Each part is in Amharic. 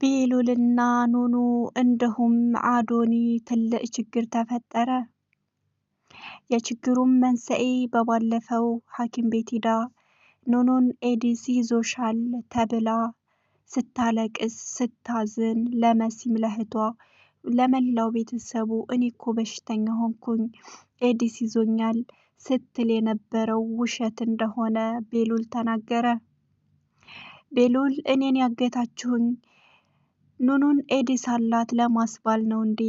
ቤሉልና ኑኑ እንዲሁም አዶኒ ትልቅ ችግር ተፈጠረ። የችግሩም መንስኤ በባለፈው ሐኪም ቤት ሂዳ ኑኑን ኤዲስ ይዞሻል ተብላ ስታለቅስ ስታዝን ለመሲም ለእህቷ ለመላው ቤተሰቡ እኔ እኮ በሽተኛ ሆንኩኝ ኤዲስ ይዞኛል ስትል የነበረው ውሸት እንደሆነ ቤሉል ተናገረ። ቤሉል እኔን ያገታችሁኝ ኑኑን ኤዲስ አላት ለማስባል ነው እንዴ?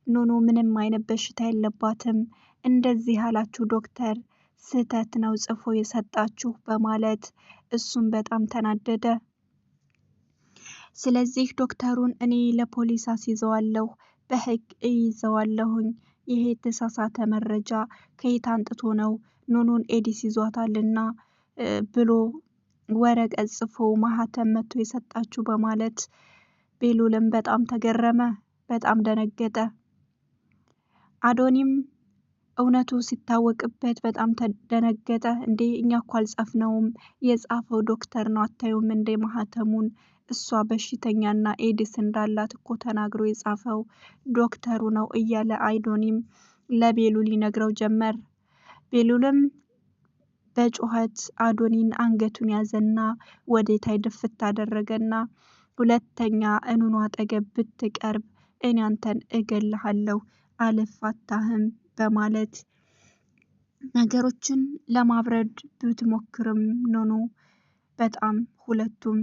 ኑኑ ምንም አይነት በሽታ የለባትም። እንደዚህ ያላችሁ ዶክተር ስህተት ነው ጽፎ የሰጣችሁ በማለት እሱም በጣም ተናደደ። ስለዚህ ዶክተሩን እኔ ለፖሊስ አስይዘዋለሁ፣ በህግ እይዘዋለሁኝ። ይሄ የተሳሳተ መረጃ ከየት አንጥቶ ነው ኑኑን ኤዲስ ይዟታልና ብሎ ወረቀት ጽፎ ማህተም መቶ የሰጣችሁ በማለት ቤሉልም በጣም ተገረመ፣ በጣም ደነገጠ። አዶኒም እውነቱ ሲታወቅበት በጣም ተደነገጠ። እንዴ እኛ እኮ አልጻፍነውም፣ የጻፈው ዶክተር ነው አታዩም እንዴ ማህተሙን? እሷ በሽተኛና ኤዲስ እንዳላት እኮ ተናግሮ የጻፈው ዶክተሩ ነው እያለ አዶኒም ለቤሉል ይነግረው ጀመር። ቤሉልም በጩኸት አዶኒን አንገቱን ያዘና ወደታይ ድፍት አደረገና ሁለተኛ እኑኑ አጠገብ ብትቀርብ እኔ አንተን እገልሃለሁ አልፋታህም በማለት ነገሮችን ለማብረድ ብትሞክርም ኑኑ በጣም ሁለቱም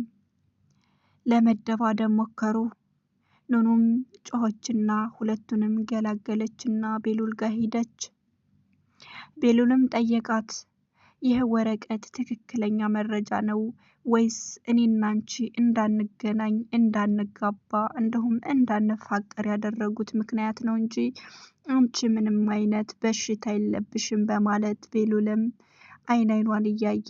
ለመደባደብ ሞከሩ። ኑኑም ጮኸችና ሁለቱንም ገላገለችና ቤሉል ጋር ሄደች። ቤሉልም ጠየቃት፣ ይህ ወረቀት ትክክለኛ መረጃ ነው ወይስ እኔና አንቺ እንዳንገናኝ እንዳንጋባ እንዲሁም እንዳንፋቀር ያደረጉት ምክንያት ነው እንጂ አንቺ ምንም አይነት በሽታ የለብሽም በማለት ቤሉልም አይኗን እያየ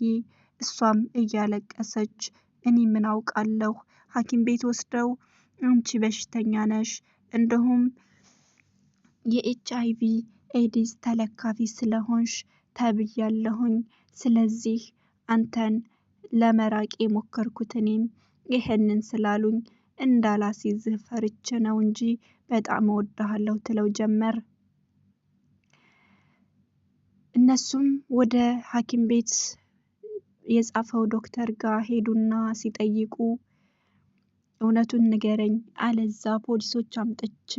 እሷም እያለቀሰች እኔ ምን አውቃለሁ ሐኪም ቤት ወስደው አንቺ በሽተኛ ነሽ እንዲሁም የኤችአይቪ ኤዲስ ተለካፊ ስለሆንሽ ተብያለሁኝ። ስለዚህ አንተን ለመራቅ የሞከርኩት እኔም ይሄንን ስላሉኝ እንዳላስይዝህ ፈርቼ ነው እንጂ በጣም እወድሃለሁ ትለው ጀመር። እነሱም ወደ ሐኪም ቤት የጻፈው ዶክተር ጋር ሄዱና ሲጠይቁ እውነቱን ንገረኝ አለዛ ፖሊሶች አምጥቼ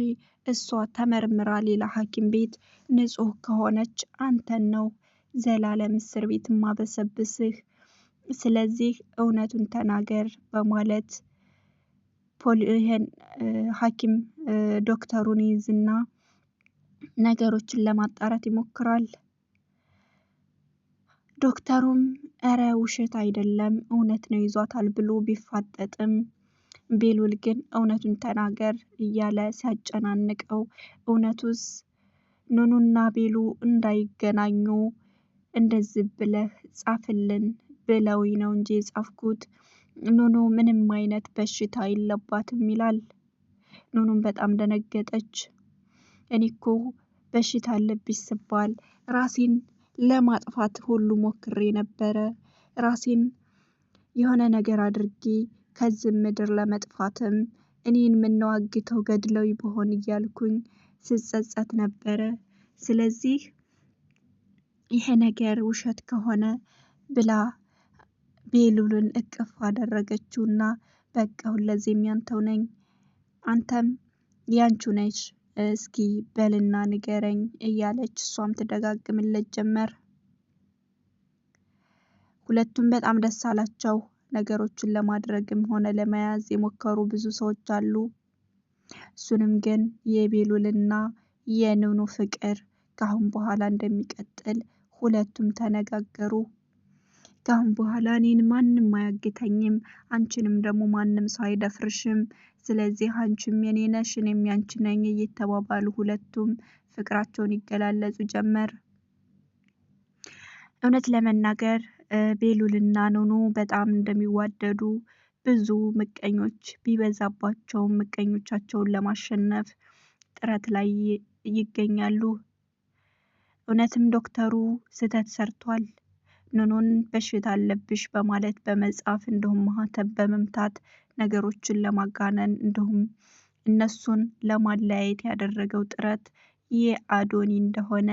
እሷ ተመርምራ ሌላ ሐኪም ቤት ንጹህ ከሆነች አንተን ነው ዘላለም እስር ቤት ማበሰብስህ። ስለዚህ እውነቱን ተናገር በማለት ይሄን ሐኪም ዶክተሩን ይዝና ነገሮችን ለማጣራት ይሞክራል። ዶክተሩም እረ ውሸት አይደለም እውነት ነው ይዟታል ብሎ ቢፋጠጥም ቤሉል ግን እውነቱን ተናገር እያለ ሲያጨናንቀው እውነቱስ ኑኑና ቤሉ እንዳይገናኙ እንደዚህ ብለህ ጻፍልን ብለውኝ ነው እንጂ የጻፍኩት ኑኑ ምንም አይነት በሽታ የለባትም ይላል። ኑኑም በጣም ደነገጠች። እኔ እኮ በሽታ አለብሽ ስባል ራሴን ለማጥፋት ሁሉ ሞክሬ ነበረ፣ ራሴን የሆነ ነገር አድርጌ ከዚህ ምድር ለመጥፋትም እኔን ምነዋግተው ገድለው በሆን እያልኩኝ ስጸጸት ነበረ። ስለዚህ ይሄ ነገር ውሸት ከሆነ ብላ ቤሉልን እቅፍ አደረገችውና በቃ ሁለዚህም ያንተው ነኝ አንተም ያንቹ ነሽ እስኪ በልና ንገረኝ እያለች እሷም ትደጋግምለት ጀመር። ሁለቱም በጣም ደስ አላቸው። ነገሮችን ለማድረግም ሆነ ለመያዝ የሞከሩ ብዙ ሰዎች አሉ። እሱንም ግን የቤሉልና የኑኑ ፍቅር ካሁን በኋላ እንደሚቀጥል ሁለቱም ተነጋገሩ። ካሁን በኋላ እኔን ማንም አያግተኝም፣ አንቺንም ደግሞ ማንም ሰው አይደፍርሽም፣ ስለዚህ አንቺም የኔ ነሽ እኔም ያንቺ ነኝ እየተባባሉ ሁለቱም ፍቅራቸውን ይገላለጹ ጀመር። እውነት ለመናገር ቤሉልና ኑኑ በጣም እንደሚዋደዱ ብዙ ምቀኞች ቢበዛባቸውም ምቀኞቻቸውን ለማሸነፍ ጥረት ላይ ይገኛሉ። እውነትም ዶክተሩ ስህተት ሰርቷል። ኑኑን በሽታ አለብሽ በማለት በመጻፍ እንዲሁም ማህተብ በመምታት ነገሮችን ለማጋነን እንዲሁም እነሱን ለማለያየት ያደረገው ጥረት የአዶኒ እንደሆነ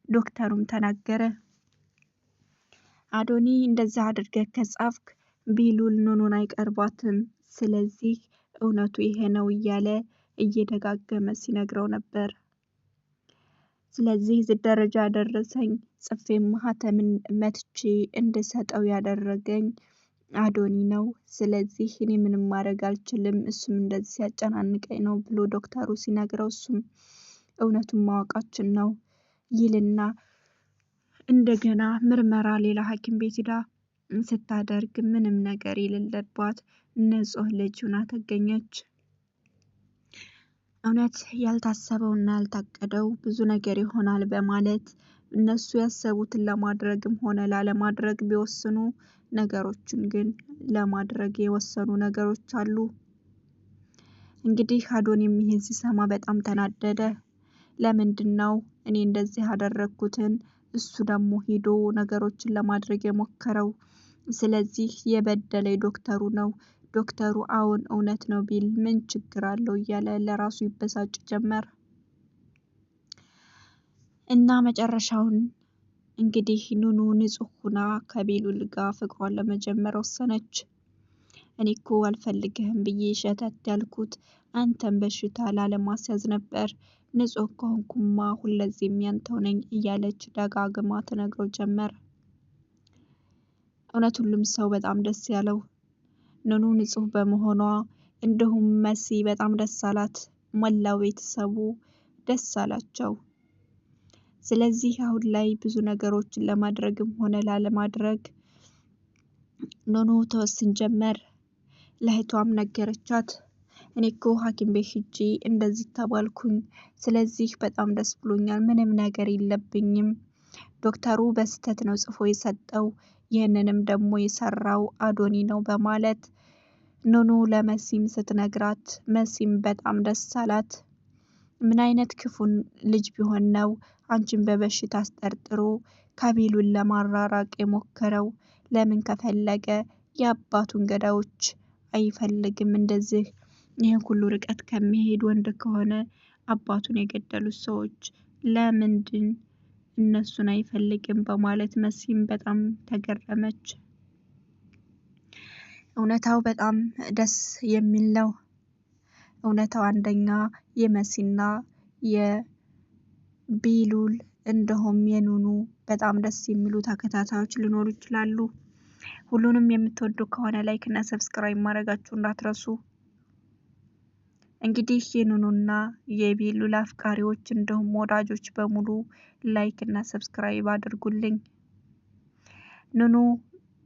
ዶክተሩም ተናገረ። አዶኒ እንደዛ አድርገህ ከጻፍክ ቢሉል ኑኑን አይቀርባትም፣ ስለዚህ እውነቱ ይሄ ነው እያለ እየደጋገመ ሲነግረው ነበር። ስለዚህ እዚህ ደረጃ ያደረሰኝ ጽፌም ማህተምን መትቼ እንድሰጠው ያደረገኝ አዶኒ ነው። ስለዚህ እኔ ምንም ማድረግ አልችልም፣ እሱም እንደዚህ ሲያጨናንቀኝ ነው ብሎ ዶክተሩ ሲነግረው እሱም እውነቱን ማወቃችን ነው ይልና እንደገና ምርመራ ሌላ ሐኪም ቤት ሄዳ ስታደርግ ምንም ነገር የሌለባት ንጹህ ልጅ ሆና ተገኘች። እውነት ያልታሰበውና ያልታቀደው ብዙ ነገር ይሆናል በማለት እነሱ ያሰቡትን ለማድረግም ሆነ ላለማድረግ ቢወስኑ ነገሮችን ግን ለማድረግ የወሰኑ ነገሮች አሉ። እንግዲህ አዶኒም ይህን ሲሰማ በጣም ተናደደ። ለምንድነው እኔ እንደዚህ ያደረኩትን እሱ ደግሞ ሄዶ ነገሮችን ለማድረግ የሞከረው? ስለዚህ የበደለኝ ዶክተሩ ነው። ዶክተሩ አሁን እውነት ነው ቢል ምን ችግር አለው እያለ ለራሱ ይበሳጭ ጀመር። እና መጨረሻውን እንግዲህ ኑኑ ንጹህ ሁና ከቤሉል ጋር ፍቅሯን ለመጀመር ወሰነች። እኔ እኮ አልፈልግህም ብዬ ሸተት ያልኩት አንተን በሽታ ላለማስያዝ ነበር። ንጹህ ከሆንኩማ ሁለዚህም ያንተው ነኝ እያለች ደጋግማ ትነግረው ጀመር። እውነት ሁሉም ሰው በጣም ደስ ያለው ኑኑ ንጹህ በመሆኗ እንዲሁም መሲ በጣም ደስ አላት። መላው ቤተሰቡ ደስ አላቸው። ስለዚህ አሁን ላይ ብዙ ነገሮችን ለማድረግም ሆነ ላለማድረግ ኑኑ ተወስን ጀመር። ለእህቷም ነገረቻት። እኔ እኮ ሐኪም ቤት ሂጄ እንደዚህ ተባልኩኝ፣ ስለዚህ በጣም ደስ ብሎኛል፣ ምንም ነገር የለብኝም። ዶክተሩ በስተት ነው ጽፎ የሰጠው፣ ይህንንም ደግሞ የሰራው አዶኒ ነው በማለት ኑኑ ለመሲም ስትነግራት መሲም በጣም ደስ አላት። ምን አይነት ክፉን ልጅ ቢሆን ነው አንቺን በበሽታ አስጠርጥሮ ከቤሉል ለማራራቅ የሞከረው? ለምን ከፈለገ የአባቱን ገዳዮች አይፈልግም? እንደዚህ ይህን ሁሉ ርቀት ከሚሄድ ወንድ ከሆነ አባቱን የገደሉት ሰዎች ለምንድን እነሱን አይፈልግም? በማለት መሲም በጣም ተገረመች። እውነታው በጣም ደስ የሚል ነው። እውነታው አንደኛ የመሲና የቤሉል እንዲሁም የኑኑ በጣም ደስ የሚሉ ተከታታዮች ሊኖሩ ይችላሉ። ሁሉንም የምትወዱ ከሆነ ላይክ እና ሰብስክራይብ ማድረጋችሁ እንዳትረሱ። እንግዲህ የኑኑና የቤሉል አፍቃሪዎች እንዲሁም ወዳጆች በሙሉ ላይክ እና ሰብስክራይብ አድርጉልኝ። ኑኑ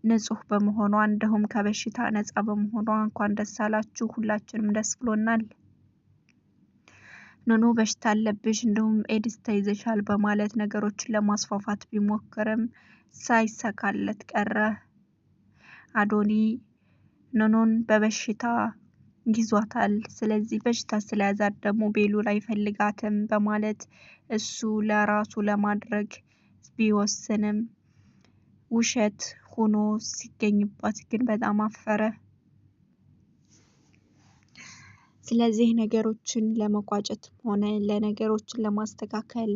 ንጹህ በመሆኗ እንዲሁም ከበሽታ ነፃ በመሆኗ እንኳን ደስ አላችሁ፣ ሁላችንም ደስ ብሎናል። ኑኑ በሽታ አለብሽ እንዲሁም ኤድስ ተይዘሻል በማለት ነገሮችን ለማስፋፋት ቢሞክርም ሳይሳካለት ቀረ። አዶኒ ኑኑን በበሽታ ይዟታል። ስለዚህ በሽታ ስለያዛት ደግሞ ቤሉል አይፈልጋትም በማለት እሱ ለራሱ ለማድረግ ቢወስንም ውሸት ሆኖ ሲገኝባት ግን በጣም አፈረ። ስለዚህ ነገሮችን ለመቋጨት ሆነ ለነገሮችን ለማስተካከል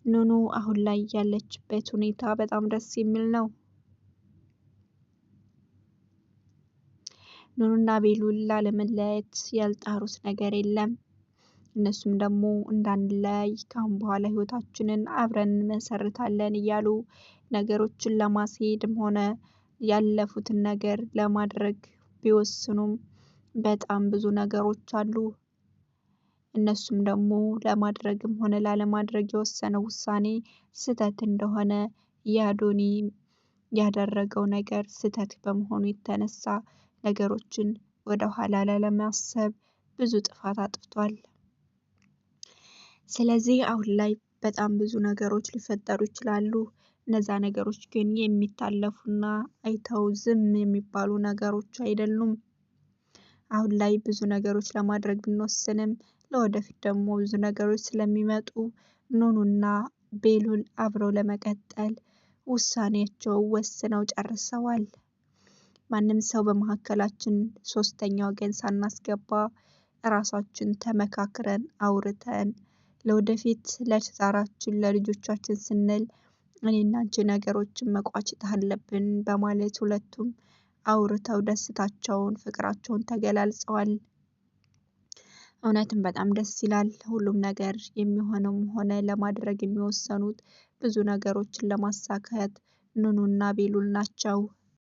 ኑኑ አሁን ላይ ያለችበት ሁኔታ በጣም ደስ የሚል ነው። ኑኑና ቤሉል ላለመለያየት ያልጣሩት ነገር የለም። እነሱም ደግሞ እንዳንለያይ ካሁን በኋላ ህይወታችንን አብረን እንመሰርታለን እያሉ ነገሮችን ለማስሄድም ሆነ ያለፉትን ነገር ለማድረግ ቢወስኑም በጣም ብዙ ነገሮች አሉ። እነሱም ደግሞ ለማድረግም ሆነ ላለማድረግ የወሰነው ውሳኔ ስህተት እንደሆነ የአዶኒ ያደረገው ነገር ስህተት በመሆኑ የተነሳ ነገሮችን ወደ ኋላ ላለማሰብ ብዙ ጥፋት አጥፍቷል። ስለዚህ አሁን ላይ በጣም ብዙ ነገሮች ሊፈጠሩ ይችላሉ። እነዛ ነገሮች ግን የሚታለፉና አይተው ዝም የሚባሉ ነገሮች አይደሉም። አሁን ላይ ብዙ ነገሮች ለማድረግ ብንወስንም ለወደፊት ደግሞ ብዙ ነገሮች ስለሚመጡ ኑኑና ቤሉል አብረው ለመቀጠል ውሳኔያቸው ወስነው ጨርሰዋል። ማንም ሰው በመካከላችን ሶስተኛ ወገን ሳናስገባ ራሳችን ተመካክረን አውርተን ለወደፊት ለትዳራችን ለልጆቻችን ስንል እኔና አንቺ ነገሮችን መቋጨት አለብን በማለት ሁለቱም አውርተው ደስታቸውን ፍቅራቸውን ተገላልጸዋል። እውነትም በጣም ደስ ይላል። ሁሉም ነገር የሚሆነውም ሆነ ለማድረግ የሚወሰኑት ብዙ ነገሮችን ለማሳካት ኑኑና ቤሉል ናቸው።